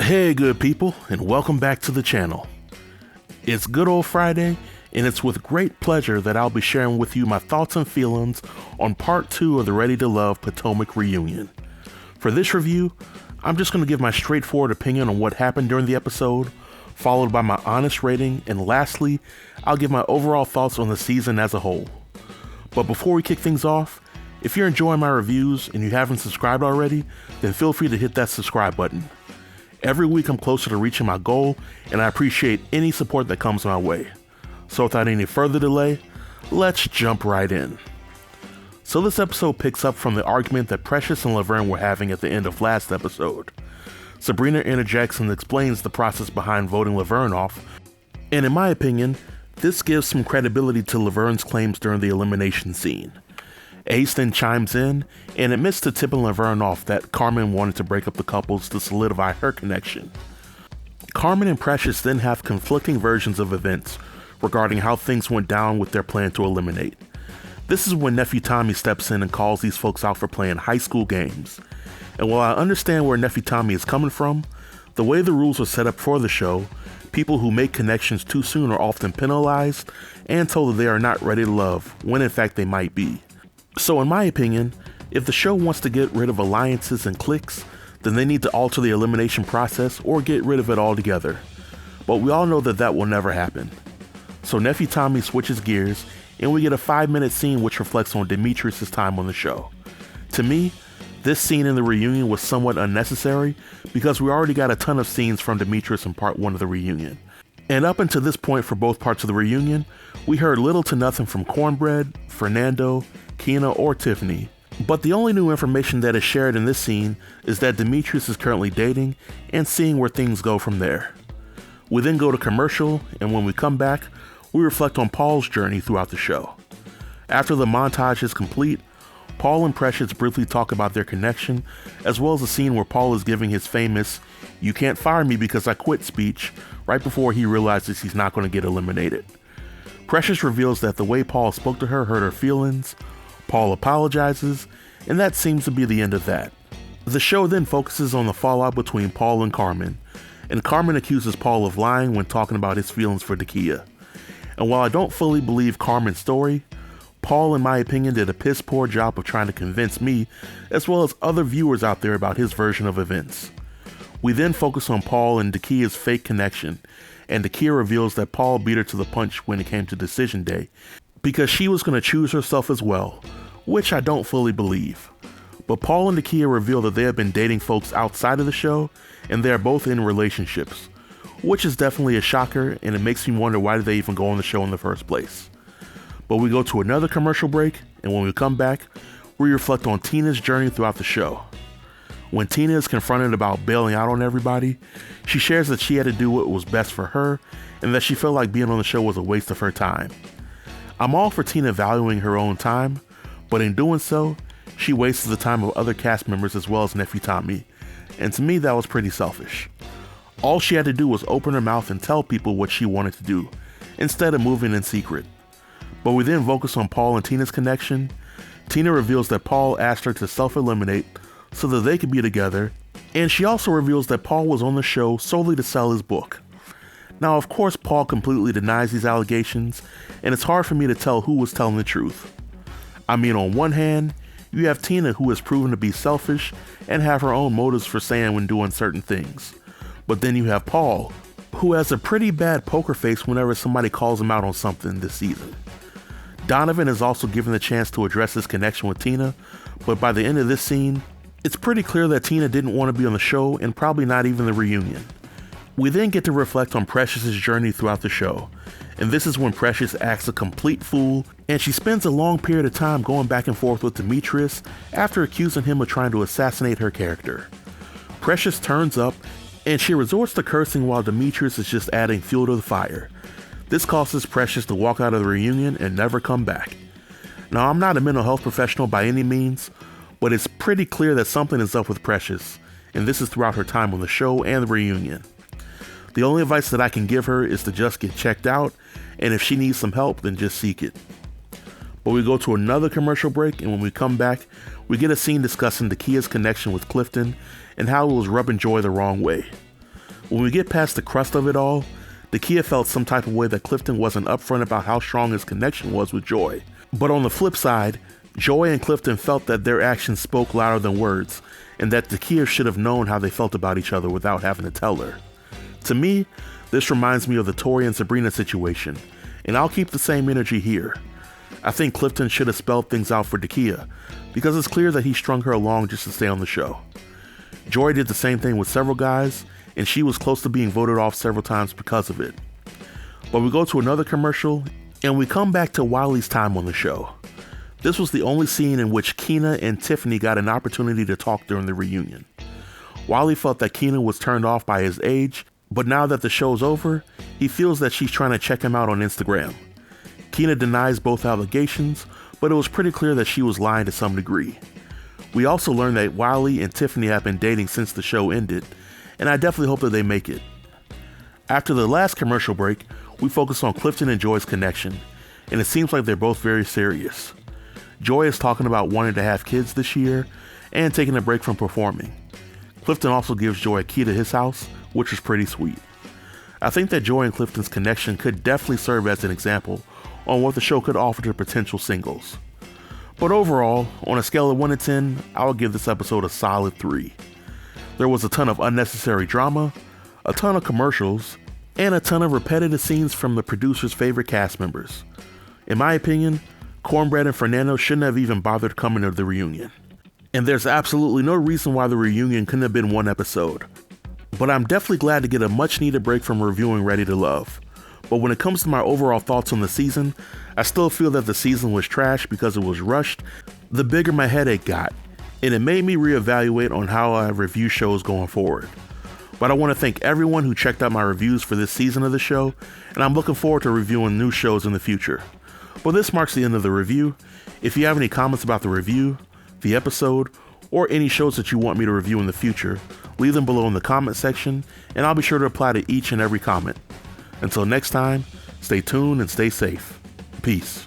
Hey good people, and welcome back to the channel. It's good old Friday, and it's with great pleasure that I'll be sharing with you my thoughts and feelings on part 2 of the Ready to Love Potomac Reunion. For this review, I'm just going to give my straightforward opinion on what happened during the episode, followed by my honest rating, and lastly, I'll give my overall thoughts on the season as a whole. But before we kick things off, if you're enjoying my reviews and you haven't subscribed already, then feel free to hit that subscribe button. Every week I'm closer to reaching my goal, and I appreciate any support that comes my way. So without any further delay, let's jump right in. So this episode picks up from the argument that Precious and Laverne were having at the end of last episode. Sabrina interjects and explains the process behind voting Laverne off, and in my opinion, this gives some credibility to Laverne's claims during the elimination scene. Ace then chimes in and admits to tipping Laverne off that Carmen wanted to break up the couples to solidify her connection. Carmen and Precious then have conflicting versions of events regarding how things went down with their plan to eliminate. This is when Nephew Tommy steps in and calls these folks out for playing high school games. And while I understand where Nephew Tommy is coming from, the way the rules are set up for the show, people who make connections too soon are often penalized and told that they are not ready to love, when in fact they might be. So in my opinion, if the show wants to get rid of alliances and cliques, then they need to alter the elimination process or get rid of it altogether. But we all know that that will never happen. So Nephew Tommy switches gears and we get a 5-minute scene which reflects on Demetrius' time on the show. To me, this scene in the reunion was somewhat unnecessary because we already got a ton of scenes from Demetrius in part 1 of the reunion. And up until this point for both parts of the reunion, we heard little to nothing from Cornbread, Fernando, Keena, or Tiffany. But the only new information that is shared in this scene is that Demetrius is currently dating and seeing where things go from there. We then go to commercial, and when we come back, we reflect on Paul's journey throughout the show. After the montage is complete, Paul and Precious briefly talk about their connection, as well as a scene where Paul is giving his famous "You can't fire me because I quit" speech right before he realizes he's not going to get eliminated. Precious reveals that the way Paul spoke to her hurt her feelings. Paul apologizes, and that seems to be the end of that. The show then focuses on the fallout between Paul and Carmen accuses Paul of lying when talking about his feelings for Dakia. And while I don't fully believe Carmen's story, Paul, in my opinion, did a piss poor job of trying to convince me, as well as other viewers out there, about his version of events. We then focus on Paul and Dakia's fake connection, and Dakia reveals that Paul beat her to the punch when it came to decision day, because she was going to choose herself as well, which I don't fully believe. But Paul and Dakia reveal that they have been dating folks outside of the show, and they are both in relationships, which is definitely a shocker, and it makes me wonder why did they even go on the show in the first place. But we go to another commercial break, and when we come back, we reflect on Tina's journey throughout the show. When Tina is confronted about bailing out on everybody, she shares that she had to do what was best for her, and that she felt like being on the show was a waste of her time. I'm all for Tina valuing her own time, but in doing so, she wasted the time of other cast members as well as Nephew Tommy, and to me that was pretty selfish. All she had to do was open her mouth and tell people what she wanted to do, instead of moving in secret. But we then focus on Paul and Tina's connection. Tina reveals that Paul asked her to self-eliminate so that they could be together, and she also reveals that Paul was on the show solely to sell his book. Now, of course, Paul completely denies these allegations, and it's hard for me to tell who was telling the truth. I mean, on one hand, you have Tina, who has proven to be selfish and have her own motives for saying when doing certain things. But then you have Paul, who has a pretty bad poker face whenever somebody calls him out on something this season. Donovan is also given the chance to address his connection with Tina, but by the end of this scene, it's pretty clear that Tina didn't want to be on the show and probably not even the reunion. We then get to reflect on Precious's journey throughout the show, and this is when Precious acts a complete fool, and she spends a long period of time going back and forth with Demetrius after accusing him of trying to assassinate her character. Precious turns up, and she resorts to cursing while Demetrius is just adding fuel to the fire. This causes Precious to walk out of the reunion and never come back. Now, I'm not a mental health professional by any means, but it's pretty clear that something is up with Precious, and this is throughout her time on the show and the reunion. The only advice that I can give her is to just get checked out, and if she needs some help, then just seek it. But we go to another commercial break, and when we come back, we get a scene discussing Dakia's connection with Clifton and how it was rubbing Joy the wrong way. When we get past the crust of it all, Dakia felt some type of way that Clifton wasn't upfront about how strong his connection was with Joy. But on the flip side, Joy and Clifton felt that their actions spoke louder than words, and that Dakia should have known how they felt about each other without having to tell her. To me, this reminds me of the Tori and Sabrina situation, and I'll keep the same energy here. I think Clifton should have spelled things out for Dakia, because it's clear that he strung her along just to stay on the show. Joy did the same thing with several guys, and she was close to being voted off several times because of it. But we go to another commercial, and we come back to Wiley's time on the show. This was the only scene in which Keena and Tiffany got an opportunity to talk during the reunion. Wiley felt that Keena was turned off by his age, but now that the show's over, he feels that she's trying to check him out on Instagram. Keena denies both allegations, but it was pretty clear that she was lying to some degree. We also learned that Wiley and Tiffany have been dating since the show ended, and I definitely hope that they make it. After the last commercial break, we focus on Clifton and Joy's connection, and it seems like they're both very serious. Joy is talking about wanting to have kids this year and taking a break from performing. Clifton also gives Joy a key to his house, which is pretty sweet. I think that Joy and Clifton's connection could definitely serve as an example on what the show could offer to potential singles. But overall, on a scale of 1 to 10, I would give this episode a solid 3. There was a ton of unnecessary drama, a ton of commercials, and a ton of repetitive scenes from the producer's favorite cast members. In my opinion, Cornbread and Fernando shouldn't have even bothered coming to the reunion. And there's absolutely no reason why the reunion couldn't have been one episode. But I'm definitely glad to get a much needed break from reviewing Ready to Love. But when it comes to my overall thoughts on the season, I still feel that the season was trash because it was rushed, the bigger my headache got, and it made me reevaluate on how I review shows going forward. But I want to thank everyone who checked out my reviews for this season of the show, and I'm looking forward to reviewing new shows in the future. Well, this marks the end of the review. If you have any comments about the review, the episode, or any shows that you want me to review in the future, leave them below in the comment section, and I'll be sure to reply to each and every comment. Until next time, stay tuned and stay safe. Peace.